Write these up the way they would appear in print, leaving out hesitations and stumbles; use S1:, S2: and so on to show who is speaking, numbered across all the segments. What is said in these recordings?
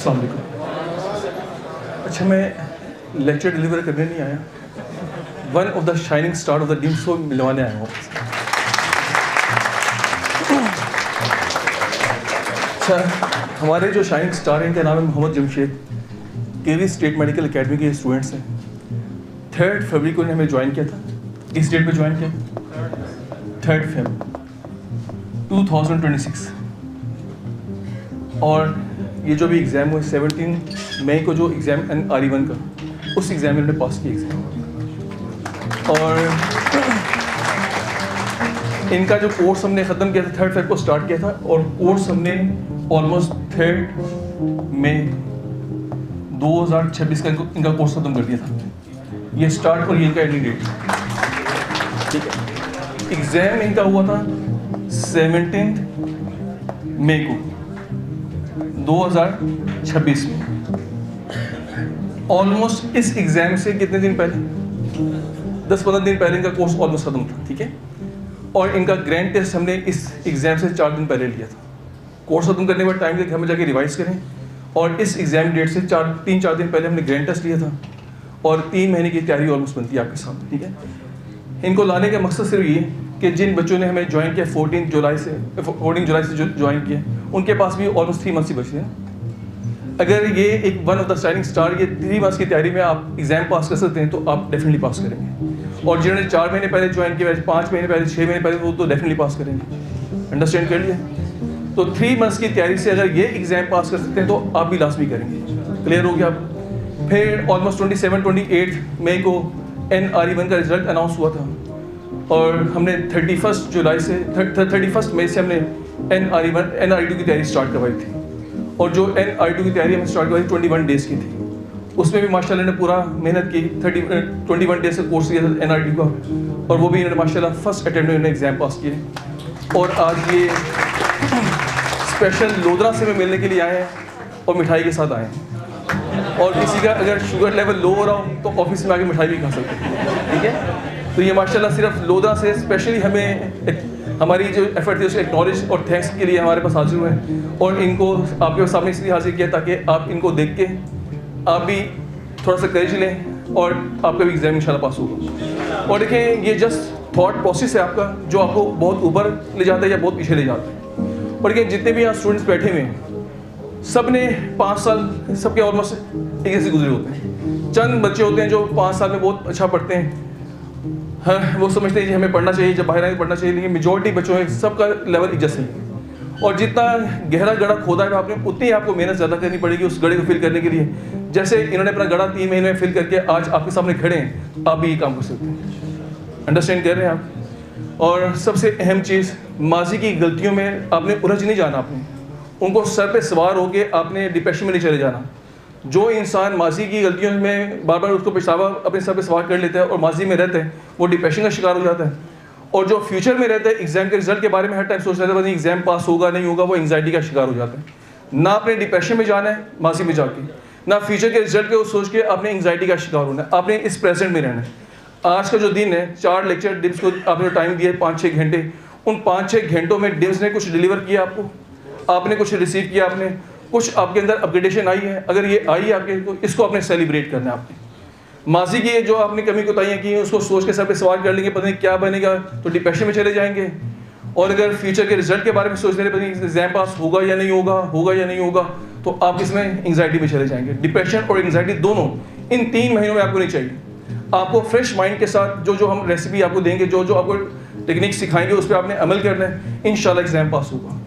S1: अस्सलाम वालेकुम। अच्छा, मैं लेक्चर डिलीवर करने नहीं आया, one of the shining star of the team so मिलवाने आया हूँ। अच्छा, हमारे जो शाइनिंग स्टार हैं इनका नाम है मोहम्मद जमशेद, केवी स्टेट मेडिकल एकेडमी के स्टूडेंट्स हैं। 3 फरवरी को हमें ज्वाइन किया था। किस डेट पे ज्वाइन किया? 3 फरवरी 2026। और ये जो भी एग्ज़ाम हुआ 17 मई को, जो एग्ज़ाम RE1 का, उस एग्ज़ाम में हमने पास किया एग्ज़ाम। और इनका जो कोर्स हमने ख़त्म किया था 3 फरवरी को स्टार्ट किया था, और कोर्स हमने ऑलमोस्ट 3 मई 2026 का इनका कोर्स ख़त्म कर दिया था। ये स्टार्ट और ये इनका एंडिंग डेट, ठीक है। एग्ज़ाम इनका हुआ था 17 मई को 2026 में। ऑलमोस्ट इस एग्ज़ाम से कितने दिन पहले, 10-15 दिन पहले इनका कोर्स ऑलमोस्ट खत्म था, ठीक है। और इनका ग्रैंड टेस्ट हमने इस एग्ज़ाम से 4 दिन पहले लिया था। कोर्स खत्म करने के बाद टाइम लेकर हमें जाके रिवाइज करें, और इस एग्ज़ाम डेट से 3-4 दिन पहले हमने ग्रैंड टेस्ट लिया था, और 3 महीने की तैयारी ऑलमोस्ट बनती है आपके सामने, ठीक है। इनको लाने का मकसद सिर्फ ये कि जिन बच्चों ने हमें ज्वाइन किया 14 जुलाई से जो ज्वाइन किया, उनके पास भी ऑलमोस्ट 3 मंथ्स ही बचे हैं। अगर ये एक one of the shining star ये 3 मंथ्स की तैयारी में आप एग्ज़ाम पास कर सकते हैं तो आप डेफिनेटली पास करेंगे। और जिन्होंने 4 महीने पहले ज्वाइन किया, 5 महीने पहले, 6 महीने पहले, वो तो डेफिनेटली पास करेंगे। अंडरस्टैंड कर लिया? तो 3 मंथ्स की तैयारी से अगर ये एग्ज़ाम पास कर सकते हैं तो आप भी लाजमी करेंगे। क्लियर हो गया आप? फिर ऑलमोस्ट 27-28 मई को RE1 का रिजल्ट अनाउंस हुआ था, और हमने 31 मई से हमने NRE2 की तैयारी स्टार्ट करवाई थी। और जो NRE2 की तैयारी हमने स्टार्ट करवाई 21 डेज़ की थी। उसमें भी माशाल्लाह ने पूरा मेहनत की, 21 डेज़ का कोर्स लिया था NRE2 का, और वो भी इन्होंने माशाल्लाह फर्स्ट अटेम्प्ट में इन्होंने एग्ज़ाम पास किए। और आज ये स्पेशल लोधरा से में मिलने के लिए आए हैं और मिठाई के साथ आए हैं। और किसी का अगर शुगर लेवल लो हो रहा हो तो ऑफिस में आके मिठाई भी खा सकते हैं, ठीक है। तो ये माशाल्लाह सिर्फ लोधा से स्पेशली हमें हमारी जो एफर्ट थी उसको एक्नॉलेज और थैंक्स के लिए हमारे पास हाजिर हुए हैं। और इनको आपके सामने इसलिए हाजिर किया ताकि आप इनको देख के आप भी थोड़ा सा करेज लें और आपका भी एग्ज़ाम इंशाल्लाह पास होगा। और देखें, ये जस्ट थॉट प्रोसेस है आपका जो आपको बहुत ऊपर ले जाता है या बहुत पीछे ले जाता है। और देखिए, जितने भी यहाँ स्टूडेंट्स बैठे हुए हैं सब ने 5 साल सबके ऑलमोस्ट एक जैसे गुजरे होते हैं। चंद बच्चे होते हैं जो 5 साल में बहुत अच्छा पढ़ते हैं, हाँ, वो समझते हैं कि हमें पढ़ना चाहिए, जब बाहर आए पढ़ना चाहिए, लेकिन मेजॉरिटी बच्चों है सबका लेवल एक जैसे है। और जितना गहरा गड़ा खोदा है आपने, उतनी आपको मेहनत ज़्यादा करनी पड़ेगी उस गड्ढे को फिल करने के लिए। जैसे इन्होंने अपना गड़ा 3 महीने में फिल करके आज आपके सामने खड़े हैं, आप भी ये काम कर सकते हैं। अंडरस्टैंड कर रहे हैं आप? और सबसे अहम चीज़, माजी की गलतियों में आपने उलझ नहीं जाना, आपने उनको सर पे सवार होके आपने डिप्रेशन में नहीं चले जाना। जो इंसान माजी की गलतियों में बार बार उसको पछतावा अपने सर पे सवार कर लेता है और माजी में रहता है, वो डिप्रेशन का शिकार हो जाता है। और जो फ्यूचर में रहता है, एग्ज़ाम के रिजल्ट के बारे में हर टाइम सोचता है कि एग्ज़ाम पास होगा नहीं होगा, वो एंग्जाइटी का शिकार हो जाता है। ना आपने डिप्रेशन में जाना है माजी में जाके, ना फ्यूचर के रिजल्ट के सोच के आपने एंग्जाइटी का शिकार होना है। आपने इस प्रेजेंट में रहना है। आज का जो दिन है, 4 लेक्चर डिम्स को आपने टाइम दिया है 5-6 घंटे, उन 5-6 घंटों में डिम्स ने कुछ डिलीवर किया आपको, आपने कुछ रिसीव किया, आपने कुछ आपके अंदर अपग्रेडेशन आई है। अगर ये आई है आपके, तो इसको आपने सेलिब्रेट करना है। आपने माजी की जो आपने कमी कोताहियाँ की हैं उसको सोच के सर पे सवाल कर लेंगे, पता नहीं क्या बनेगा, तो डिप्रेशन में चले जाएंगे। और अगर फ्यूचर के रिजल्ट के बारे में सोच रहे पता नहीं एग्जाम पास होगा या नहीं होगा, होगा या नहीं होगा, तो आप इसमें एंग्जाइटी में चले जाएंगे। डिप्रेशन और एंग्जाइटी दोनों इन 3 महीनों में आपको नहीं चाहिए। आपको फ्रेश माइंड के साथ जो हम रेसिपी आपको देंगे, जो आपको टेक्निक सिखाएंगे, उस पर आपने अमल करना है, इंशाल्लाह एग्जाम पास होगा।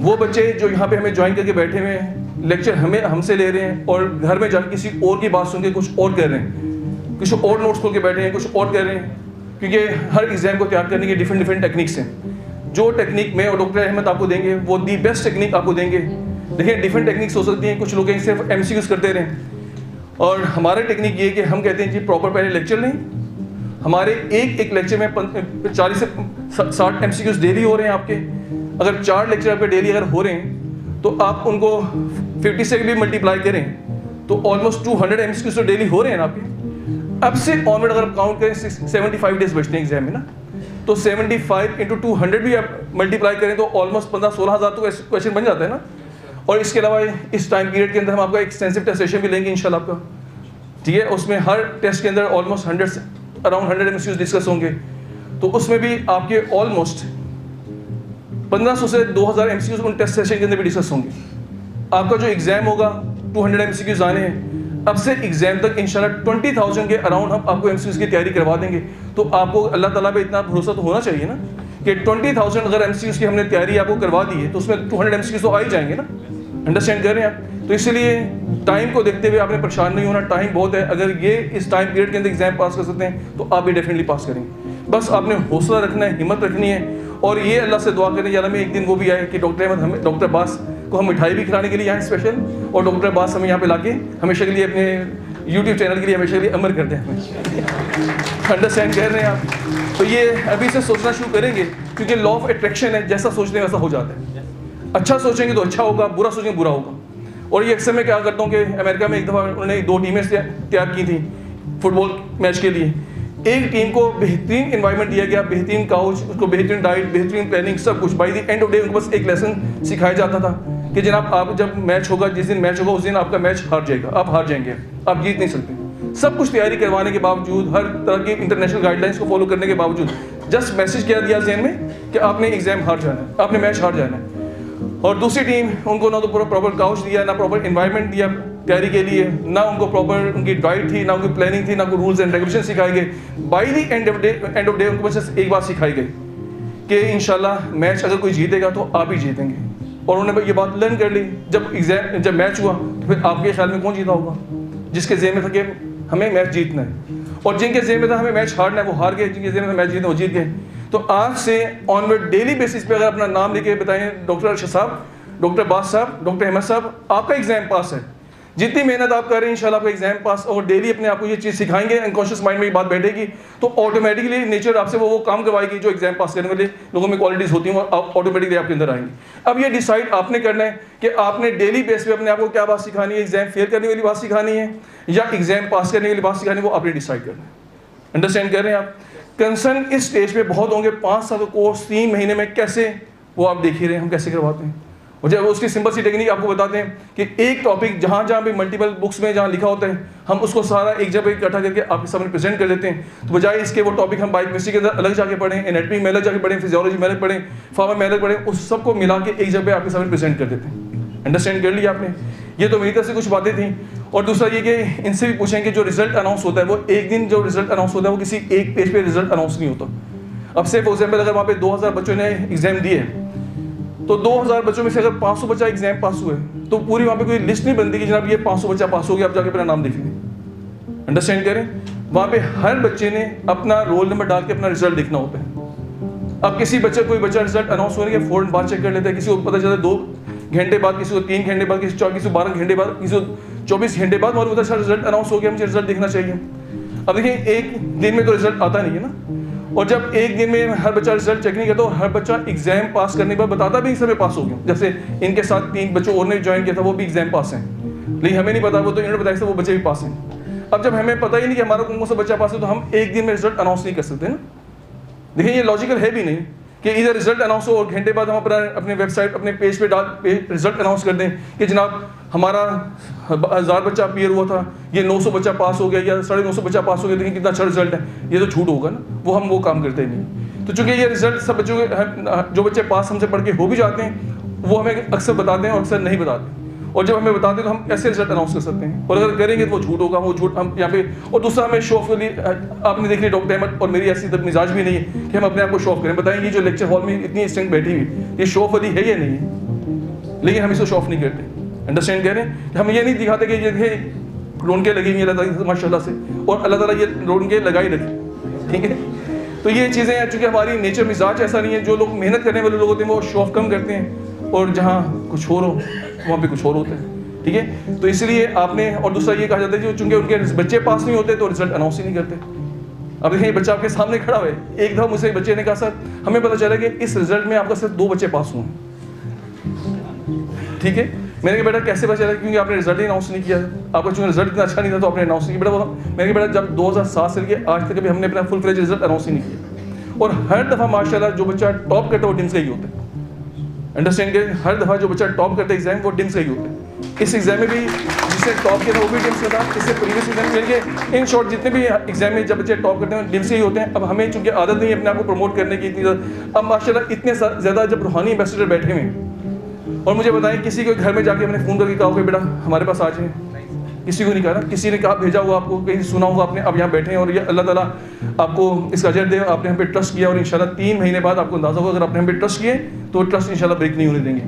S1: वो बच्चे जो यहाँ पे हमें ज्वाइन करके बैठे हुए हैं, लेक्चर हमसे ले रहे हैं और घर में जाकर किसी और की बात सुन के कुछ और कर रहे हैं, कुछ और नोट्स खोल के बैठे हैं, कुछ और कर रहे हैं, क्योंकि हर एग्जाम को तैयार करने की डिफरेंट टेक्निक्स हैं। जो टेक्निक मैं और डॉक्टर अहमद आपको देंगे वो दी बेस्ट टेक्निक आपको देंगे। देखिए, डिफरेंट टेक्निक्स हो सकती हैं, कुछ लोग सिर्फ MCQs करते रहें, और हमारा टेक्निक ये कि हम कहते हैं जी प्रॉपर पहले लेक्चर लें। हमारे एक लेक्चर में 40 से 60 MCQs डेली हो रहे हैं आपके। अगर 4 लेक्चर आपके डेली अगर हो रहे हैं तो आप उनको 50 से भी मल्टीप्लाई करें तो ऑलमोस्ट 200 MCQs तो डेली हो रहे हैं ना आपके। अब से ऑनवर्ड अगर काउंट करें 75 डेज बचते हैं एग्जाम में ना, तो 75 × 200 भी आप मल्टीप्लाई करें तो ऑलमोस्ट 15-16 हज़ार तो क्वेश्चन बन जाता है ना। और इसके अलावा इस टाइम पीरियड के अंदर हम आपका एक्सटेंसिव टेस्ट सेशन भी लेंगे इंशाल्लाह आपका, ठीक है। उसमें हर टेस्ट के अंदर ऑलमोस्ट 100 MCQs डिस्कस होंगे, तो उसमें भी आपके ऑलमोस्ट 1500 से 2000 MCQs उन टेस्ट सेशन के अंदर भी डिस्कस होंगे। आपका जो एग्जाम होगा 200 MCQs आने हैं, अब से एग्जाम तक इंशाल्लाह 20,000 के अराउंड हम आपको MCQs की तैयारी करवा देंगे। तो आपको अल्लाह ताला पे इतना भरोसा तो होना चाहिए ना कि 20,000 अगर MCQs की हमने तैयारी आपको करवा दी है तो उसमें 200 MCQs तो आ ही जाएंगे ना, अंडरस्टैंड कर रहे हैं आप। तो इसलिए टाइम को देखते हुए आपने परेशान नहीं होना, टाइम बहुत है। अगर ये इस टाइम पीरियड के अंदर एग्जाम पास कर सकते हैं तो आप भी डेफिनेटली पास करेंगे। बस आपने हौसला रखना है, हिम्मत रखनी है, और ये अल्लाह से दुआ करने यार हमें एक दिन वो भी आए कि डॉक्टर अहमद हमें डॉक्टर अब्बास को हम मिठाई भी खिलाने के लिए आए स्पेशल, और डॉक्टर अब्बास हमें यहाँ पे लाके हमेशा के लिए अपने यूट्यूब चैनल के लिए हमेशा के लिए अमर करते हैं हमें। अंडरस्टैंड कर रहे हैं आप। तो ये अभी से सोचना शुरू करेंगे, क्योंकि लॉ ऑफ अट्रैक्शन है, जैसा सोचते हैं वैसा हो जाता है। अच्छा सोचेंगे तो अच्छा होगा, बुरा सोचेंगे बुरा होगा। और ये अक्सर मैं क्या करता हूँ कि अमेरिका में एक दफ़ा उन्होंने 2 टीमें तैयार की थी फुटबॉल मैच के लिए। एक टीम को बेहतरीन एनवायरनमेंट दिया गया, बेहतरीन काउच, उसको बेहतरीन डाइट, बेहतरीन प्लानिंग, सब कुछ। By the end of day उनको बस एक लेसन सिखाया जाता था कि जनाब आप जब मैच होगा, जिस दिन मैच होगा उस दिन आपका मैच हार जाएगा, आप हार जाएंगे, आप जीत नहीं सकते। सब कुछ तैयारी करवाने के बावजूद, हर तरह की इंटरनेशनल गाइडलाइंस को फॉलो करने के बावजूद, जस्ट मैसेज क्या दिया जहन में कि आपने एग्जाम हार जाना है, आपने मैच हार जाना है। और दूसरी टीम, उनको ना तो प्रॉपर काउच दिया, ना प्रॉपर एनवायरनमेंट दिया तैयारी के लिए, ना उनको प्रॉपर उनकी डाइट थी, ना उनकी प्लानिंग थी, ना कोई रूल्स एंड रेगुलेशन सिखाए गए। By the end of day उनको बस एक बात सिखाई गई कि इंशाल्लाह मैच अगर कोई जीतेगा तो आप ही जीतेंगे। और उन्होंने ये बात लर्न कर ली। जब मैच हुआ तो फिर आपके ख्याल में कौन जीता होगा? जिसके ज़हन में था कि हमें मैच जीतना है, और जिनके ज़हन में था हमें मैच हारना है वो हार गए, जिनके ज़हन में मैच जीतना वो जीत गए। तो आज से ऑनवर्ड डेली बेसिस पे अगर अपना नाम लेके बताएं, डॉक्टर अरशद साहब, डॉक्टर अब्बास साहब, डॉक्टर अहमद साहब, आपका एग्जाम पास है। जितनी मेहनत आप कर रहे हैं इंशाल्लाह आपका एग्जाम पास, और डेली अपने आप को ये चीज़ सिखाएंगे, अनकॉन्शियस माइंड में ये बात बैठेगी, तो ऑटोमेटिकली नेचर आपसे वो काम करवाएगी जो एग्जाम पास करने वाले लोगों में क्वालिटीज़ होती हैं, और ऑटोमेटिकली आपके अंदर आएंगी। अब ये डिसाइड आपने करना है कि आपने डेली बेस पे अपने आप को क्या बात सिखानी है, एग्जाम फेल करने वाली बात सिखानी है या एग्जाम पास करने वाली बात सिखानी है, वो आपने डिसाइड करना है। अंडरस्टैंड कर रहे हैं आप? कंसर्न इस स्टेज पे बहुत होंगे, 5 साल का कोर्स 3 महीने में कैसे, वो आप देख ही रहे हैं हम कैसे करवाते हैं। और जब उसकी सिंपल सी टेक्निक आपको बताते हैं कि एक टॉपिक जहाँ जहाँ भी मल्टीपल बुक्स में जहाँ लिखा होता है, हम उसको सारा एक जगह इकट्ठा करके आपके सामने प्रेजेंट कर देते हैं। तो बजाय इसके वो टॉपिक हम बायोकेमिस्ट्री के अंदर अलग जाके पढ़ें, एनाटॉमी में अलग जाके पढ़ें, फिजियोलॉजी में अलग पढ़ें, फार्मा में अलग पढ़ें, उस सबको मिला के एक जगह आपके सामने प्रेजेंट कर देते हैं। अंडरस्टैंड कर लिया आपने? ये तो मेरी तरफ से कुछ बातें थी। और दूसरा ये कि इनसे भी पूछें कि जो रिजल्ट अनाउंस होता है वो एक दिन जो रिजल्ट अनाउंस होता है वो किसी एक पेज पे रिजल्ट अनाउंस नहीं होता। अब से फॉर एग्जाम्पल अगर वहाँ पे 2000 बच्चों ने एग्जाम दिए तो 2000 बच्चों में से अगर 500 बच्चा एग्जाम पास हुए तो पूरी वहाँ पे कोई लिस्ट नहीं बनती कि जनाब ये 500 बच्चा पास हो गया, आप जाके अपना नाम लिख लें। अंडरस्टैंड करें? वहाँ पे हर बच्चे ने अपना रोल नंबर डाल के अपना रिजल्ट लिखना होता है। अब किसी बच्चे कोई बच्चा रिजल्ट अनाउंस होने के फौरन बाद चेक कर लेता है, किसी को पता चलता है 2 घंटे बाद, किसी को 3 घंटे बाद, किसी को 12 घंटे बाद, किसी को 24 घंटे बाद, और उधर रिजल्ट अनाउंस हो गया, मुझे रिजल्ट देखना चाहिए। अब देखिए एक दिन में तो रिजल्ट आता नहीं है ना, और जब एक दिन में हर बच्चा रिजल्ट चेक नहीं करता और हर बच्चा एग्जाम पास करने पर बताता भी समय पास हो गया। जैसे इनके साथ 3 बच्चों और ने ज्वाइन किया था, वो भी एग्जाम पास हैं, लेकिन हमें नहीं पता, वो तो इन्होंने बताया था वो बच्चे भी पास हैं। अब जब हमें पता ही नहीं कि हमारा कौन सा बच्चा पास है तो हम एक दिन में रिजल्ट अनाउंस नहीं कर सकते ना। देखिए ये लॉजिकल है भी नहीं कि इधर रिजल्ट अनाउंस हो और घंटे बाद हम अपने वेबसाइट अपने पेज पे रिजल्ट अनाउंस कर दें कि जनाब हमारा 1000 बच्चा अपीयर हुआ था, ये 900 बच्चा पास हो गया या 950 बच्चा पास हो गया, लेकिन कितना अच्छा रिजल्ट है, ये तो झूठ होगा ना। वो काम करते नहीं। तो चूंकि ये रिजल्ट सब बच्चों के जो बच्चे पास हमसे पढ़ के हो भी जाते हैं वो हमें अक्सर बताते हैं और अक्सर नहीं बताते, और जब हमें बताते हैं तो हम कैसे रिजल्ट अनाउंस कर सकते हैं, और अगर करेंगे तो वो झूठ होगा, वो झूठ हम यहाँ पे। और दूसरा हमें शो ऑफ के लिए आपने देख लिया डॉक्टर अहमद, और मेरी ऐसी तक मिजाज भी नहीं है कि हम अपने आप को शो ऑफ करें, बताएंगे जो लेक्चर हॉल में इतनी स्ट्रेंथ बैठी हुई ये शो ऑफ वाली है या नहीं है, लेकिन हम इसको शो ऑफ नहीं करते। अंडरस्टैंड कह रहे हैं? हम ये नहीं दिखाते कि ये रौनकें लगी हुई है माशाल्लाह से, और अल्लाह ताला ये रौनकें लगाई रखे, ठीक है। तो ये चीज़ें हैं, चूँकि हमारी नेचर मिजाज ऐसा नहीं है। जो लोग मेहनत करने वाले लोग होते हैं वो शो ऑफ कम करते हैं, और जहाँ कुछ और हो वहाँ पे कुछ और होता है, ठीक है। तो इसलिए आपने, और दूसरा ये कहा जाता है कि चूँकि उनके बच्चे पास नहीं होते तो रिजल्ट अनाउंस ही नहीं करते। अब देखिए बच्चा आपके सामने खड़ा हुआ है, एक दफ़ा मुझसे बच्चे ने कहा सर हमें पता चला कि इस रिजल्ट में आपका सिर्फ 2 बच्चे पास हुए, ठीक है। मैंने कहा बेटा कैसे पता चला? क्योंकि आपने रिजल्ट ही अनाउंस नहीं किया, आपका चूँकि रिजल्ट इतना अच्छा नहीं था तो आपने अनाउंस नहीं किया। मैंने कहा बेटा जब 2007 से लेकर आज तक कभी हमने अपना फुल फ्लेज रिजल्ट अनाउंस ही नहीं किया, और हर दफ़ा माशाल्लाह जो बच्चा टॉप करता है वो डिम्स का ही होता है। अंडरस्टैंड करें, हर दफ़ा जो बच्चा टॉप करता है एग्जाम वो डिम्स का ही होता है। इस एग्जाम में भी जिसने टॉप किया था वो भी डिम्स का था, इससे प्रीवियस एग्जाम करके इन शॉर्ट जितने भी एग्जाम में जब बच्चे टॉप करते हैं डिम्स से ही होते हैं। अब हमें चूंकि आदत नहीं है अपने आप को प्रमोट करने की इतनी, अब माशाल्लाह इतने ज़्यादा जब रूहानी एम्बेसडर बैठे हुए और मुझे बताएं किसी को घर में जाके मैंने फ़ोन करके कहा कि बेटा हमारे पास आ जाए, किसी को नहीं कहा ना, किसी ने कहा भेजा हुआ आपको, कहीं सुना होगा आपने, अब यहाँ बैठे हैं और ये अल्लाह ताला आपको इसका अजर दे, आपने हम पे ट्रस्ट किया और इंशाल्लाह 3 महीने बाद आपको अंदाज़ा होगा अगर आपने हम पे ट्रस्ट किए तो ट्रस्ट इंशाल्लाह ब्रेक नहीं होने देंगे।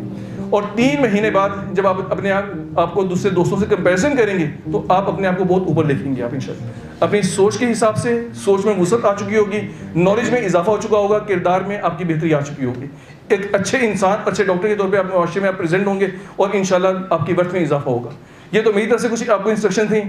S1: और 3 महीने बाद जब आप अपने आपको दूसरे दोस्तों से कंपैरिजन करेंगे तो आप अपने आप को बहुत ऊपर देखेंगे। आप इंशाल्लाह अपनी सोच के हिसाब से, सोच में वुसअत आ चुकी होगी, नॉलेज में इजाफा हो चुका होगा, किरदार में आपकी बेहतरी आ चुकी होगी, एक अच्छे इंसान, अच्छे डॉक्टर के तौर पे अपने माशरे में आप प्रेजेंट होंगे और इंशाल्लाह आपकी वर्थ में इजाफा होगा। ये तो मेरी तरफ से कुछ आपको इंस्ट्रक्शन थी।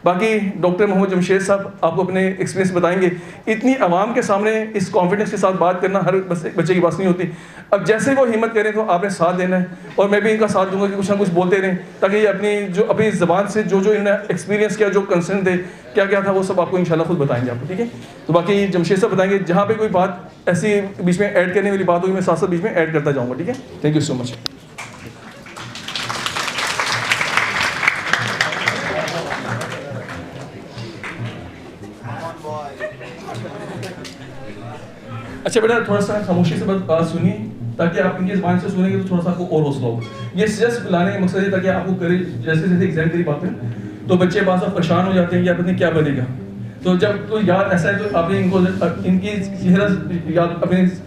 S1: बाकी डॉक्टर मोहम्मद जमशेद साहब आपको अपने एक्सपीरियंस बताएंगे। इतनी आवाम के सामने इस कॉन्फिडेंस के साथ बात करना हर बच्चे की बात नहीं होती। अब जैसे वो हिम्मत करें तो आपने साथ देना है और मैं भी इनका साथ दूंगा कि कुछ ना कुछ बोलते रहें ताकि ये अपनी ज़बान से जो इन्होंने एक्सपीरियंस किया, जो कंसर्न थे, क्या क्या था, वो सब आपको इंशाल्लाह खुद बताएंगे आपको। ठीक है, तो बाकी जमशेद साहब बताएंगे। जहाँ पे कोई बात ऐसी बीच में ऐड करने वाली बात होगी मैं साथ साथ बीच में ऐड करता जाऊँगा। ठीक है, थैंक यू सो मच। अच्छा बेटा थोड़ा सा खामोशी से बात सुनिए ताकि आप इनकी ज़बान से सुनेंगे तो थोड़ा सा आपको और हौसला हो। ये जस्ट लाने का मकसद है ताकि आपको जैसे जैसे एग्जाम की बात है तो बच्चे पास आप परेशान हो जाते हैं कि आप पता नहीं क्या बनेगा। तो जब तो याद ऐसा है तो आपने इनको इनकी चेहरा याद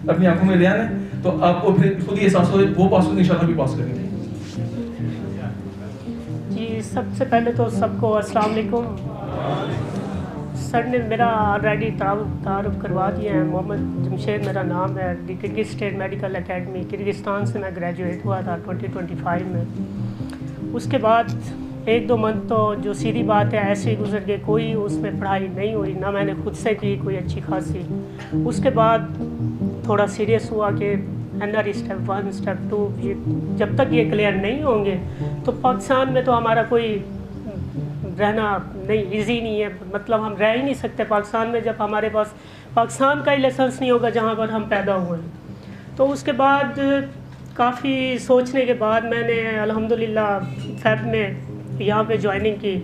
S1: अपनी आंखों में ले आना है तो आपको फिर खुद ही एहसास हो वो पास हो इंशाल्लाह भी पास करेंगे।
S2: जी सबसे पहले तो सबको अस्सलाम वालेकुम। सर ने मेरा ऑलरेडी तारुफ करवा दिया है। मोहम्मद जमशेद मेरा नाम है। Kyrgyz state medical academy Kyrgyzstan से मैं ग्रेजुएट हुआ था 2025 में। उसके बाद 1-2 मंथ तो जो सीधी बात है ऐसे ही गुजर गए, कोई उसमें पढ़ाई नहीं हुई, ना मैंने खुद से की कोई अच्छी खासी। उसके बाद थोड़ा सीरियस हुआ कि NRE स्टेप 1 स्टेप 2 ये जब तक ये क्लियर नहीं होंगे तो पाकिस्तान में तो हमारा कोई रहना नहीं इजी नहीं है, मतलब हम रह ही नहीं सकते पाकिस्तान में जब हमारे पास पाकिस्तान का ही लाइसेंस नहीं होगा जहाँ पर हम पैदा हुए हैं। तो उसके बाद काफ़ी सोचने के बाद मैंने अल्हम्दुलिल्लाह फ़ेब में यहाँ पे ज्वाइनिंग की।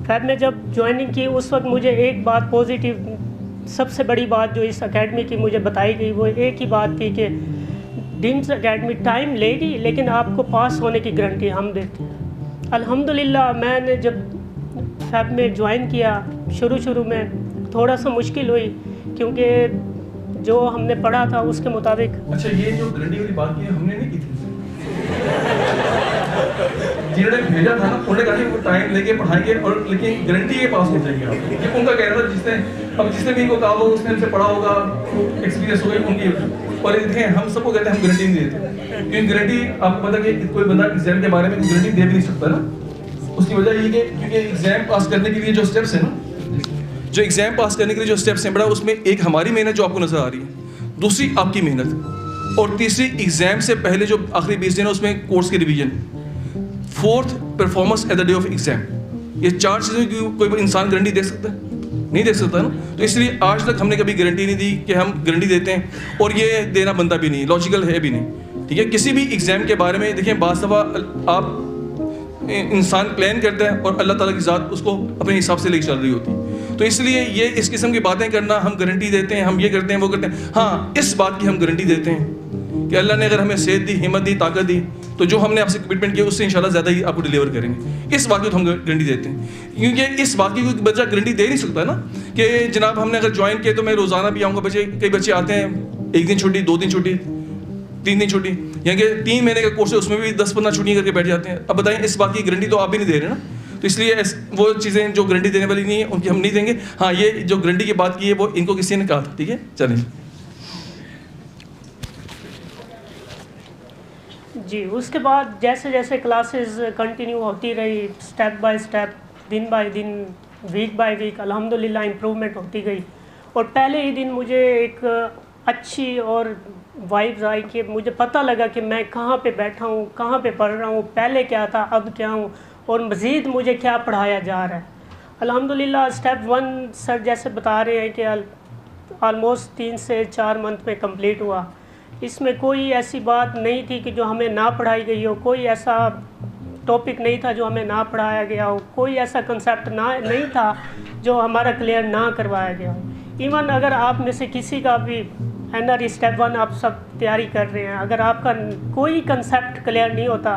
S2: फ़ेब में जब ज्वाइनिंग की उस वक्त मुझे एक बात पॉजिटिव, सबसे बड़ी बात जो इस एकेडमी की मुझे बताई गई वो एक ही बात थी कि डिम्स एकेडमी टाइम लेगी लेकिन आपको पास होने की गारंटी हम देते हैं। अल्हम्दुलिल्लाह मैंने जब फ़ेब में ज्वाइन किया शुरू में थोड़ा सा मुश्किल हुई क्योंकि जो हमने पढ़ा था उसके मुताबिक।
S1: अच्छा ये जो गारंटी वाली बात की हमने नहीं की थी जिन्होंने भेजा था ना उन्होंने कहा कि वो टाइम लेके पढ़ाएंगे और लेकिन गारंटी के पास हो जाएगी आप। ये उनका कहना था जिसने भी इनको कहा होगा उसने हमसे पढ़ा होगा, एक्सपीरियंस होगा उनकी। और देखें हम सबको कहते हैं हम गारंटी नहीं देते क्योंकि गारंटी आपको पता कि कोई बंदा एग्जाम के बारे में गारंटी दे भी नहीं सकता ना। उसकी वजह ये कि क्योंकि एग्जाम पास करने के लिए जो स्टेप्स हैं ना, जो एग्जाम पास करने के लिए जो स्टेप्स हैं बड़ा, उसमें एक हमारी मेहनत जो आपको नजर आ रही है, दूसरी आपकी मेहनत और तीसरी एग्जाम से पहले जो आखिरी 20 दिन है उसमें कोर्स की revision, fourth performance at the day of exam. ये 4 चीज़ों की कोई इंसान गारंटी दे सकता है? नहीं दे सकता ना। तो इसलिए आज तक हमने कभी गारंटी नहीं दी कि हम गारंटी देते हैं और ये देना बनता भी नहीं, लॉजिकल है भी नहीं। ठीक है, किसी भी एग्जाम के बारे में देखें बाज़ दफ़ा आप इंसान प्लान करता है और अल्लाह ताला की ज़ात उसको अपने हिसाब से लेकर चल रही होती है। तो इसलिए ये इस किस्म की बातें करना, हम गारंटी देते हैं, हम ये करते हैं, वो करते हैं, हाँ इस बात की हम गारंटी देते हैं कि अल्लाह ने अगर हमें सेहत दी, हिम्मत दी, ताकत दी तो जो हमने आपसे कमिटमेंट किया उससे इंशाल्लाह ज़्यादा ही आपको डिलीवर करेंगे। इस बात की तो हम गारंटी देते हैं क्योंकि इस बात की कोई बच्चा गारंटी दे नहीं सकता ना कि जनाब हमने अगर ज्वाइन किया तो मैं रोज़ाना भी आऊँगा। कई बच्चे आते हैं 1 दिन छुट्टी, 2 दिन छुट्टी, 3 दिन छुट्टी, यानी कि 3 महीने का कोर्स है उसमें भी 10-15 छुट्टियाँ करके बैठ जाते हैं। अब बताएं इस बात की गारंटी तो आप भी नहीं दे रहे ना। तो इसलिए वो चीज़ें जो गारंटी देने वाली नहीं है उनकी हम नहीं देंगे। हाँ ये जो गारंटी की बात की है वो इनको किसी ने कहा था। ठीक है, चलिए
S2: जी। उसके बाद जैसे जैसे क्लासेस कंटिन्यू होती रही, स्टेप बाय स्टेप, दिन बाय दिन, वीक बाय वीक, अल्हम्दुलिल्लाह इम्प्रूवमेंट होती गई। और पहले ही दिन मुझे एक अच्छी और वाइब्स आई कि मुझे पता लगा कि मैं कहाँ पे बैठा हूँ, कहाँ पे पढ़ रहा हूँ, पहले क्या था अब क्या हूँ और मज़ीद मुझे क्या पढ़ाया जा रहा है। अल्हम्दुलिल्लाह स्टेप 1 सर जैसे बता रहे हैं कि ऑलमोस्ट 3 से 4 मंथ में कंप्लीट हुआ। इसमें कोई ऐसी बात नहीं थी कि जो हमें ना पढ़ाई गई हो, कोई ऐसा टॉपिक नहीं था जो हमें ना पढ़ाया गया हो, कोई ऐसा कंसेप्ट नहीं था जो हमारा क्लियर ना करवाया गया हो। इवन अगर आप में से किसी का भी NRE स्टेप 1 आप सब तैयारी कर रहे हैं, अगर आपका कोई कंसेप्ट क्लियर नहीं होता,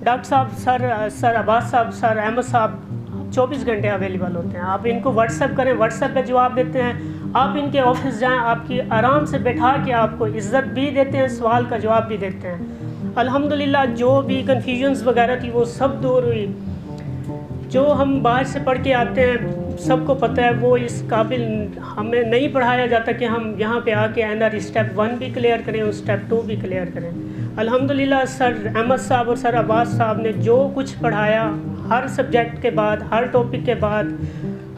S2: डॉक्टर साहब, सर अब्बास साहब, सर अहमद साहब 24 घंटे अवेलेबल होते हैं। आप इनको व्हाट्सएप करें, व्हाट्सएप पे जवाब देते हैं। आप इनके ऑफिस जाएं, आपकी आराम से बैठा के आपको इज़्ज़त भी देते हैं, सवाल का जवाब भी देते हैं। अल्हम्दुलिल्लाह जो भी कन्फ्यूजन्स वगैरह थी वो सब दूर हुई। जो हम बाहर से पढ़ के आते हैं सबको पता है वो इस काबिल हमें नहीं पढ़ाया जाता कि हम यहाँ पे आके NRE स्टेप 1 भी क्लियर करें और स्टेप 2 भी क्लियर करें। अल्हम्दुलिल्लाह सर अहमद साहब और सर अब्बास साहब ने जो कुछ पढ़ाया, हर सब्जेक्ट के बाद, हर टॉपिक के बाद,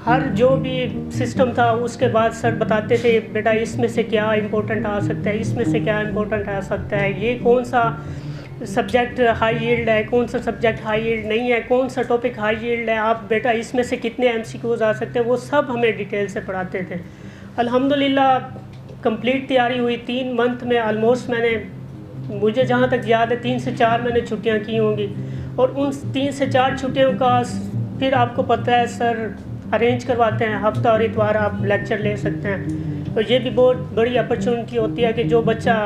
S2: हर जो भी सिस्टम था उसके बाद सर बताते थे बेटा इसमें से क्या इंपॉर्टेंट आ सकता है, इसमें से क्या इंपॉर्टेंट आ सकता है, ये कौन सा सब्जेक्ट हाई यील्ड है, कौन सा सब्जेक्ट हाई यील्ड नहीं है, कौन सा टॉपिक हाई यील्ड है, आप बेटा इसमें से कितने MCQs आ सकते हैं, वो सब हमें डिटेल से पढ़ाते थे। अल्हम्दुलिल्लाह कंप्लीट तैयारी हुई 3 मंथ में। ऑलमोस्ट मुझे जहाँ तक याद है 3 से 4 मैंने छुट्टियाँ की होंगी, और उन 3 से 4 छुट्टियों का फिर आपको पता है सर अरेंज करवाते हैं, हफ्ता और इतवार आप लेक्चर ले सकते हैं। तो ये भी बहुत बड़ी अपॉर्चुनिटी होती है कि जो बच्चा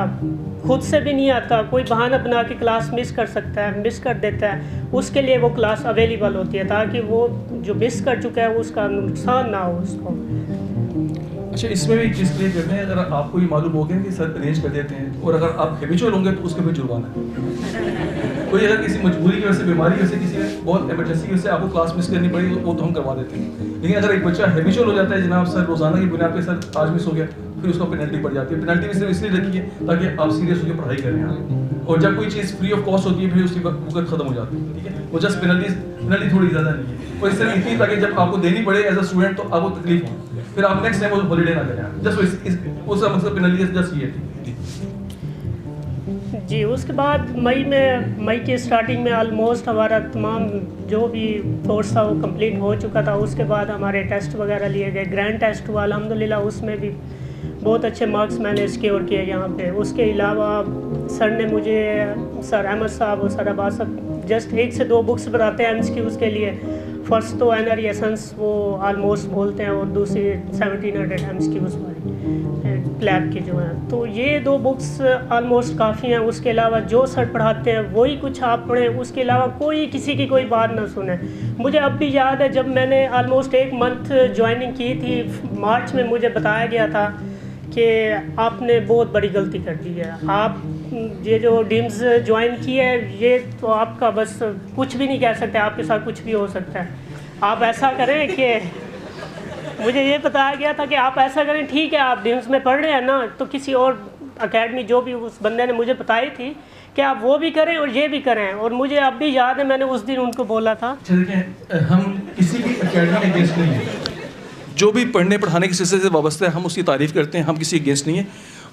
S2: खुद से भी नहीं आता, कोई बहाना बना के क्लास मिस कर सकता है, मिस कर देता है, उसके लिए वो क्लास अवेलेबल होती है ताकि वो जो मिस कर चुका है उसका नुकसान ना हो उसको।
S1: अच्छा, इसमें भी एक चीज़ क्लियर करते हैं, अगर आपको ये मालूम हो गया कि सर अरेंज कर देते हैं और अगर आप हैबिचुअल होंगे तो उसके भी जुर्माना है। कोई अगर किसी मजबूरी की वजह से, बीमारी की वजह से, किसी बहुत इमरजेंसी की वजह से आपको क्लास मिस करनी पड़ी वो तो हम करवा देते हैं। लेकिन अगर एक बच्चा हैबिचुअल हो जाता है, जनाब सर रोज़ाना की बुनियाद पर सर आज मिस हो गया, फिर उसको पेनल्टी पड़ जाती है। पेनल्टी भी सिर्फ इसलिए रखी है ताकि आप सीरियस होकर पढ़ाई करें, और जब कोई चीज़ फ्री ऑफ कॉस्ट होती है फिर उसकी वक्त खत्म हो जाती है। ठीक है, वो जस्ट पेनल्टी थोड़ी ज़्यादा नहीं है, और इससे इतनी ताकि जब आपको देनी पड़े एज अ स्टूडेंट तो आपको तकलीफ हो, फिर आप नेक्स्ट टाइम वो हॉलीडे ना करें। जस्ट उसका मकसद पेनल्टी जस्ट ये है
S2: जी। उसके बाद मई के स्टार्टिंग में ऑलमोस्ट हमारा तमाम जो भी कोर्स था वो कंप्लीट हो चुका था। उसके बाद हमारे टेस्ट वगैरह लिए गए, ग्रैंड टेस्ट हुआ अल्हम्दुलिल्लाह, उसमें भी बहुत अच्छे मार्क्स मैंने सिक्योर किए यहाँ पे। उसके अलावा सर ने मुझे, सर अहमद साहब और सर अब्बास साहब जस्ट 1 से 2 बुक्स बताते हैं MCQs के लिए। फर्स्ट तो NRE एसेंस वो ऑलमोस्ट बोलते हैं, और दूसरी 1700 MCQs वाली लैब की जो है, तो ये 2 बुक्स ऑलमोस्ट काफ़ी हैं। उसके अलावा जो सर पढ़ाते हैं वही कुछ आप पढ़ें, उसके अलावा कोई किसी की कोई बात ना सुने। मुझे अब भी याद है जब मैंने ऑलमोस्ट 1 मंथ ज्वाइनिंग की थी, मार्च में मुझे बताया गया था कि आपने बहुत बड़ी गलती कर दी है, आप ये जो डिम्स ज्वाइन की है ये तो आपका बस कुछ भी नहीं कह सकते, आपके साथ कुछ भी हो सकता है। आप ऐसा करें कि मुझे ये बताया गया था कि आप ऐसा करें, ठीक है आप डिम्स में पढ़ रहे हैं ना, तो किसी और एकेडमी जो भी उस बंदे ने मुझे बताई थी कि आप वो भी करें और ये भी करें, और मुझे अब भी याद है मैंने उस दिन उनको बोला था।
S1: देखिए, हम किसी भी एकेडमी के अगेंस्ट नहीं है, जो भी पढ़ने पढ़ाने के सिलसिले से वाबस्ता है हम उसकी तारीफ़ करते हैं, हम किसी अगेंस्ट नहीं है,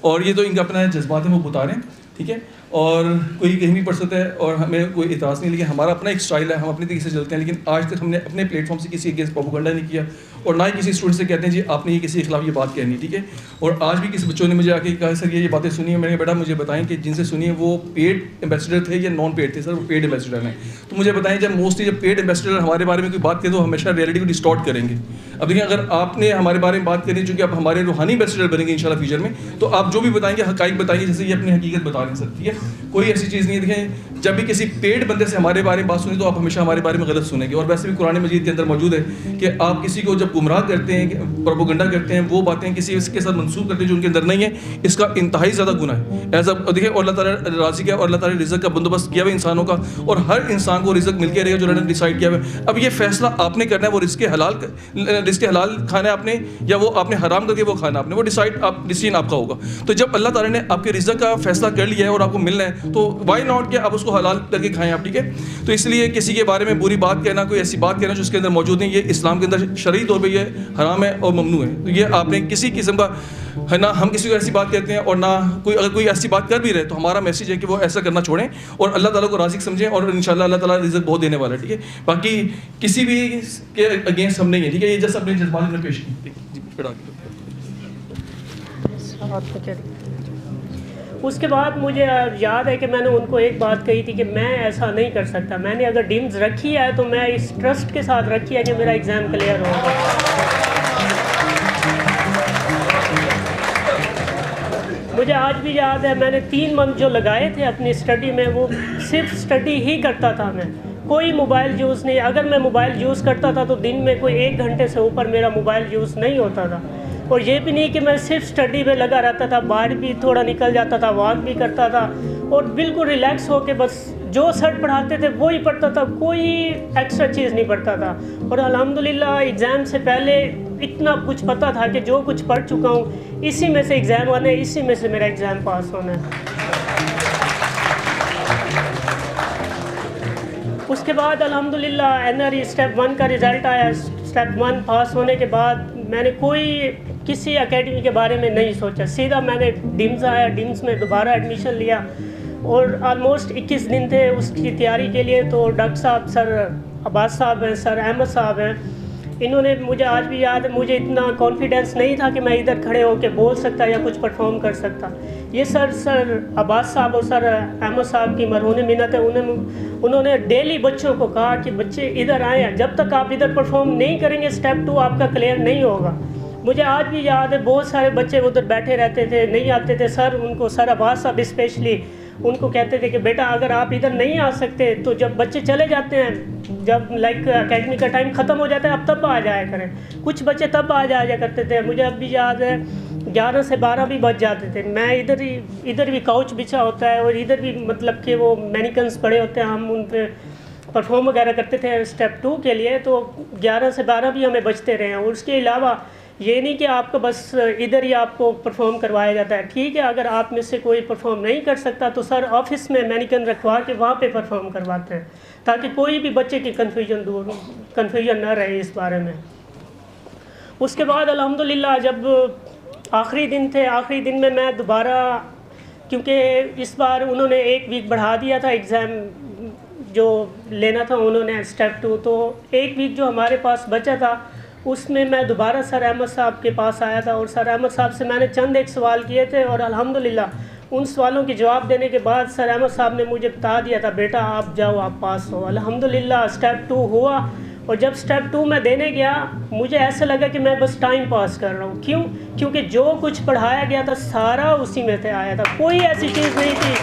S1: और ये तो इनका अपना जज्बात है वो बता रहे हैं, ठीक है, और कोई कहीं भी पढ़ सकता है और हमें कोई इतराज़ नहीं। लेकिन हमारा अपना एक स्टाइल है, हम अपने तरीके से चलते हैं, लेकिन आज तक हमने अपने प्लेटफॉर्म से किसी अगेंस्ट प्रोपेगेंडा नहीं किया, और ना ही किसी स्टूडेंट से कहते हैं जी आपने ये किसी के खिलाफ ये बात कहनी, ठीक है। और आज भी किसी बच्चों ने मुझे आके कहा सर ये बातें सुनी है, मैंने बेटा मुझे बताएं कि जिनसे सुनी है वो पेड एम्बेसडर थे या नॉन पेड थे। सर वो पेड एम्बेसडर हैं, तो मुझे बताएं जब मोस्टली जब पेड एम्बेसडर हमारे बारे में कोई बात करें तो हमेशा रियलिटी को डिस्टॉर्ट करेंगे। अब देखिए, अगर आपने हमारे बारे में बात करनी चूँकि आप हमारे रूहानी एम्बेसडर बनेंगे इंशाल्लाह फ्यूचर में, तो आप जो भी बताएंगे हकाइक बताएंगे, जैसे ये अपनी हकीकत बता रहे हैं सर, ठीक है। कोई ऐसी चीज़ नहीं है। देखें, जब भी किसी पेड बंदे से हमारे बारे में बात सुनी तो आप हमेशा हमारे बारे में गलत सुनेंगे, और वैसे भी कुरान मजीद के अंदर मौजूद है कि आप किसी को जब गुमराह करते हैं, प्रोपेगेंडा करते हैं, वो बातें किसी के साथ मंसूब करते हैं जो उनके अंदर नहीं है, इसका इंतहाई ज़्यादा गुनाह है। ऐसा देखिए, और अल्लाह ताला राज़ी है, और अल्लाह ताला रिज़्क़ का बंदोबस्त किया हुआ इंसानों का, और हर इंसान को रिज़्क़ मिल के रहेगा जो उन्होंने डिसाइड किया हुआ है। अब ये फैसला आपने करना है, वो रिज़्क़ हलाल खाना है आपने या वो आपने हराम करके वो खाना आपने, वो डिसीजन आपका होगा। तो जब अल्लाह ताला ने आपके रिज़्क़ का फैसला कर लिया है और आपको मिलना है, तो वाई नॉट कि आप उसको हलाल करके खाएं आप, ठीक है। तो इसलिए किसी के बारे में बुरी बात कहना, कोई ऐसी बात कहना जो उसके अंदर मौजूद नहीं, ये इस्लाम के अंदर शरई तौर पे ये हराम है और ममनू है। तो ये आपने किसी किस्म का है ना, हम किसी को ऐसी बात कहते हैं, और ना अगर कोई ऐसी बात कर भी रहे तो हमारा मैसेज है कि वो ऐसा करना छोड़ें और अल्लाह ताला को राज़ी समझें, और इंशाल्लाह अल्लाह ताला रिज़्क़ बहुत देने वाला है, ठीक है। बाकी किसी भी के अगेंस्ट हम नहीं है, ठीक है। ये जैसे अपने जज्बात में पेश की।
S2: उसके बाद मुझे याद है कि मैंने उनको एक बात कही थी कि मैं ऐसा नहीं कर सकता, मैंने अगर डीम्स रखी है तो मैं इस ट्रस्ट के साथ रखी है कि मेरा एग्ज़ाम क्लियर होगा। मुझे आज भी याद है मैंने 3 मंथ जो लगाए थे अपनी स्टडी में, वो सिर्फ स्टडी ही करता था मैं, कोई मोबाइल यूज़ नहीं। अगर मैं मोबाइल यूज़ करता था तो दिन में कोई 1 घंटे से ऊपर मेरा मोबाइल यूज़ नहीं होता था। और ये भी नहीं कि मैं सिर्फ स्टडी पे लगा रहता था, बाहर भी थोड़ा निकल जाता था, वॉक भी करता था और बिल्कुल रिलैक्स होके बस जो सर पढ़ाते थे वो ही पढ़ता था, कोई एक्स्ट्रा चीज़ नहीं पढ़ता था। और अल्हम्दुलिल्लाह एग्ज़ाम से पहले इतना कुछ पता था कि जो कुछ पढ़ चुका हूँ इसी में से एग्ज़ाम आना है, इसी में से मेरा एग्ज़ाम पास होना है। उसके बाद अल्हम्दुलिल्लाह NRE स्टेप 1 का रिज़ल्ट आया। स्टेप 1 पास होने के बाद मैंने किसी एकेडमी के बारे में नहीं सोचा, सीधा मैंने डिम्स आया, डिम्स में दोबारा एडमिशन लिया और ऑलमोस्ट 21 दिन थे उसकी तैयारी के लिए। तो डॉक्टर साहब, सर अब्बास साहब हैं, सर अहमद साहब हैं, इन्होंने मुझे आज भी याद है, मुझे इतना कॉन्फिडेंस नहीं था कि मैं इधर खड़े होकर बोल सकता या कुछ परफॉर्म कर सकता। ये सर अब्बास साहब और सर अहमद साहब की मरहून मिन्नत है, उन्होंने डेली बच्चों को कहा कि बच्चे इधर आए हैं, जब तक आप इधर परफॉर्म नहीं करेंगे स्टेप 2 आपका क्लियर नहीं होगा। मुझे आज भी याद है बहुत सारे बच्चे उधर बैठे रहते थे, नहीं आते थे। सर अब्बास साहब स्पेशली उनको कहते थे कि बेटा अगर आप इधर नहीं आ सकते तो जब बच्चे चले जाते हैं, जब लाइक एकेडमी का टाइम ख़त्म हो जाता है, अब तब आ जाया करें। कुछ बच्चे तब आ जाया करते थे। मुझे अब भी याद है 11 से 12 भी बज जाते थे। मैं इधर भी काउच बिछा होता है और इधर भी मतलब कि वो मैनिकन्स पड़े होते हैं, हम उन पर परफॉर्म वगैरह करते थे स्टेप 2 के लिए। तो 11 से 12 भी हमें बचते रहे हैं। और उसके अलावा ये नहीं कि आपको बस इधर ही आपको परफॉर्म करवाया जाता है। ठीक है, अगर आप में से कोई परफॉर्म नहीं कर सकता तो सर ऑफिस में मैनिकन रखवा के वहाँ पे परफॉर्म करवाते हैं, ताकि कोई भी बच्चे की कन्फ्यूजन ना रहे इस बारे में। उसके बाद अल्हम्दुलिल्लाह जब आखिरी दिन थे, आखिरी दिन में मैं दोबारा, क्योंकि इस बार उन्होंने 1 वीक बढ़ा दिया था एग्ज़ाम जो लेना था उन्होंने स्टेप 2, तो 1 वीक जो हमारे पास बचा था उसमें मैं दोबारा सर अहमद साहब के पास आया था। और सर अहमद साहब से मैंने चंद एक सवाल किए थे और अल्हम्दुलिल्लाह उन सवालों के जवाब देने के बाद सर अहमद साहब ने मुझे बता दिया था, बेटा आप जाओ, आप पास हो। अल्हम्दुलिल्लाह स्टेप 2 हुआ। और जब स्टेप 2 में देने गया मुझे ऐसा लगा कि मैं बस टाइम पास कर रहा हूँ। क्यों? क्योंकि जो कुछ पढ़ाया गया था सारा उसी में से आया था, कोई ऐसी चीज़ नहीं थी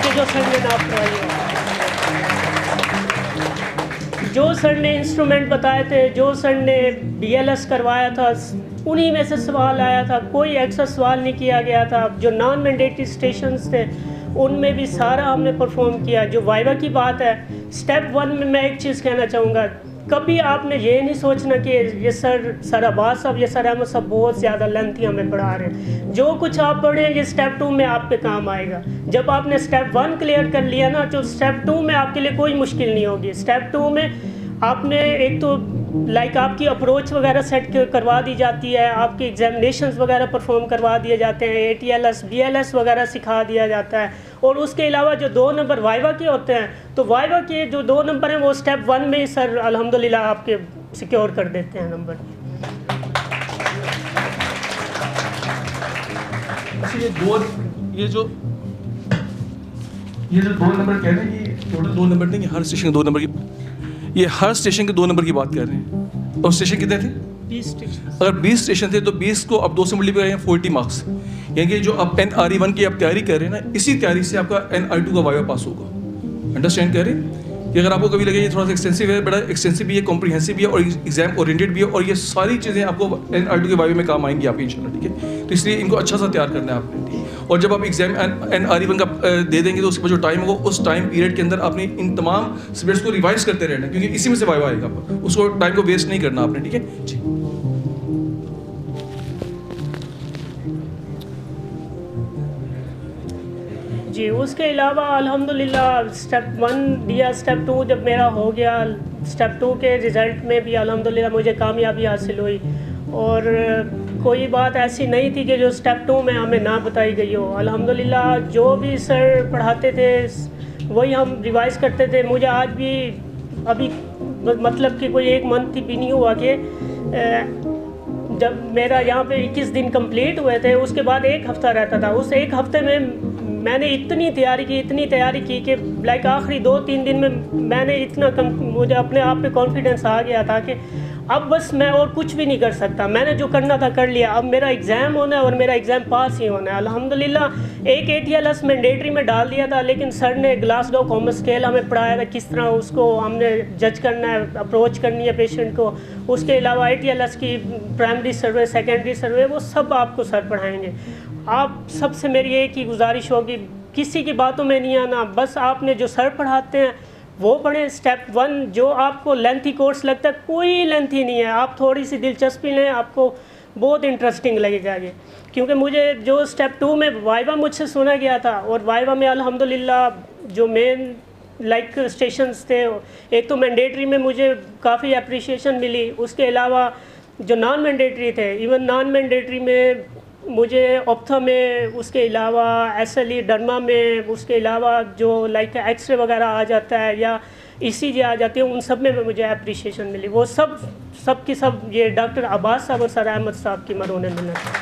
S2: कि जो सर ने ना पढ़ाई हो। जो सर ने इंस्ट्रूमेंट बताए थे, जो सर ने BLS करवाया था, उन्हीं में से सवाल आया था, कोई एक्स्ट्रा सवाल नहीं किया गया था। जो नॉन मैंडेटरी स्टेशंस थे उनमें भी सारा हमने परफॉर्म किया। जो वाइवा की बात है, स्टेप 1 में मैं एक चीज़ कहना चाहूँगा, कभी आपने ये नहीं सोचना कि ये सर अब्बास साहब या सर अहमद साहब बहुत ज़्यादा लेंथी हमें पढ़ा रहे हैं। जो कुछ आप पढ़ें ये स्टेप 2 में आपके काम आएगा। जब आपने स्टेप 1 क्लियर कर लिया ना, तो स्टेप 2 में आपके लिए कोई मुश्किल नहीं होगी। स्टेप 2 में आपने एक तो लाइक आपकी अप्रोच वगैरह सेट करवा दी जाती है, आपके एग्जामिनेशंस वगैरह परफॉर्म करवा दिए जाते हैं, ATLS BLS वगैरह सिखा दिया जाता है। और उसके अलावा जो 2 नंबर वाइवा के होते हैं, तो वाइवा के जो 2 नंबर हैं वो स्टेप 1 में ही सर अल्हम्दुलिल्लाह आपके सिक्योर कर देते हैं नंबर।
S1: ये जो 2 नंबर कह रहे हैं कि टोटल 2 नंबर नहीं, हर स्टेशन के 2 नंबर की, ये हर स्टेशन के 2 नंबर की बात कर रहे हैं। और स्टेशन कितने थे?
S2: 20 स्टेशन।
S1: अगर 20 स्टेशन थे तो 20 को अब 2 से मल्टीप्लाई करें 40 मार्क्स। यानी कि जो आप NRE 1 की आप तैयारी कर रहे हैं ना, इसी तैयारी से आपका NRE 2 का वाइवा पास होगा। अंडरस्टैंड कर रहे हैं? कि अगर आपको कभी लगे ये थोड़ा सा एक्सटेंसिव है, बड़ा एक्सटेंसिव भी है, कॉम्प्रिहेंसिव भी है और एग्जाम ओरिएंटेड भी है, और ये सारी चीज़ें आपको NRE 2 के वाइवे में काम आएंगी आपकी इंशाल्लाह, ठीक है? तो इसलिए इनको अच्छा सा तैयार करना है आपने, ठीक है? और जब आप एग्जाम NRE 1 का दे देंगे तो उसके बाद जो टाइम होगा उस टाइम पीरियड के अंदर आपने इन तमाम सब्जेक्ट्स को रिवाइज करते रहना है, क्योंकि इसी में से वाइवा आएगा आपका, उसको टाइम को वेस्ट नहीं करना आपने, ठीक है जी।
S2: जी, उसके अलावा अल्हम्दुलिल्लाह स्टेप 1 दिया, स्टेप 2 जब मेरा हो गया, स्टेप 2 के रिज़ल्ट में भी अल्हम्दुलिल्लाह मुझे कामयाबी हासिल हुई। और कोई बात ऐसी नहीं थी कि जो स्टेप 2 में हमें ना बताई गई हो। अल्हम्दुलिल्लाह जो भी सर पढ़ाते थे वही हम रिवाइज़ करते थे। मुझे आज भी अभी मतलब कि कोई 1 मंथ भी नहीं हुआ कि जब मेरा यहाँ पे 21 दिन कंप्लीट हुए थे, उसके बाद 1 हफ़्ता रहता था। उस 1 हफ़्ते में मैंने इतनी तैयारी की कि लाइक आखिरी 2-3 दिन में मैंने मुझे अपने आप पे कॉन्फिडेंस आ गया था कि अब बस मैं और कुछ भी नहीं कर सकता, मैंने जो करना था कर लिया, अब मेरा एग्ज़ाम होना है और मेरा एग्ज़ाम पास ही होना है। अल्हम्दुलिल्लाह एक ATLS मैंडेटरी में डाल दिया था, लेकिन सर ने ग्लासगो कॉमर्स स्केल हमें पढ़ाया था, किस तरह उसको हमने जज करना है, अप्रोच करनी है पेशेंट को। उसके अलावा ATLS की प्राइमरी सर्वे, सेकेंडरी सर्वे, वो सब आपको सर पढ़ाएँगे। आप सबसे मेरी एक ही गुजारिश होगी, किसी की बातों में नहीं आना, बस आपने जो सर पढ़ाते हैं वो पढ़ें। स्टेप 1 जो आपको लेंथी कोर्स लगता है, कोई लेंथी नहीं है, आप थोड़ी सी दिलचस्पी लें, आपको बहुत इंटरेस्टिंग लगेगा ये। क्योंकि मुझे जो स्टेप 2 में वाइवा मुझसे सुना गया था, और वाइवा में अल्हम्दुलिल्लाह जो मेन लाइक स्टेशंस थे, एक तो मैंडेटरी में मुझे काफ़ी अप्रिशिएशन मिली, उसके अलावा जो नॉन मैंडेटरी थे, इवन नॉन मैंडेटरी में मुझे ऑप्था में, उसके अलावा SLE डर्मा में, उसके अलावा जो लाइक एक्सरे वगैरह आ जाता है या ECG आ जाती है, उन सब में मुझे अप्रिशिएशन मिली। वो सब की सब ये डॉक्टर अब्बास साहब और सर अहमद साहब की मरोने मिन्नत है।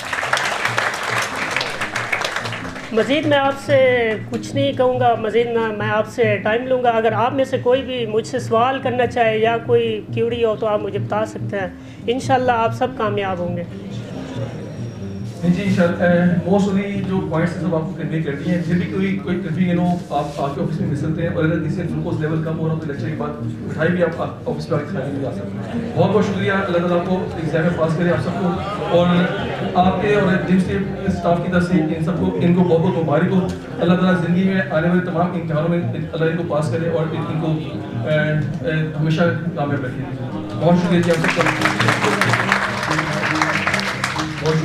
S2: मज़ीद मैं आपसे कुछ नहीं कहूँगा, मज़ीद मैं आपसे टाइम लूँगा। अगर आप में से कोई भी मुझसे सवाल करना चाहे या कोई क्यूरी हो तो आप मुझे बता सकते हैं। इंशाल्लाह आप सब कामयाब होंगे।
S1: जी मोस्टली जो पॉइंट्स सब आपको कन्वे कर दिए हैं, फिर भी कोई कन्फ्यूजन हो आप आपके ऑफिस में मिल सकते हैं, और अगर किसी ग्लूकोज लेवल कम हो रहा हो तो लेक्चर के बाद उठाई भी आप ऑफिस में आके खाने भी आ सकते हैं। बहुत बहुत शुक्रिया, अल्लाह ताला आपको एग्जाम में पास करे आप सबको, और आपके और जिम स्टाफ की तरफ से इन सबको इनको बहुत बहुत मुबारक हो। अल्लाह ताला ज़िंदगी में आने वाले तमाम इम्तिहानों में अल्लाह इनको पास करे और इनको हमेशा कामयाब रखे। बहुत शुक्रिया जी आप सबका।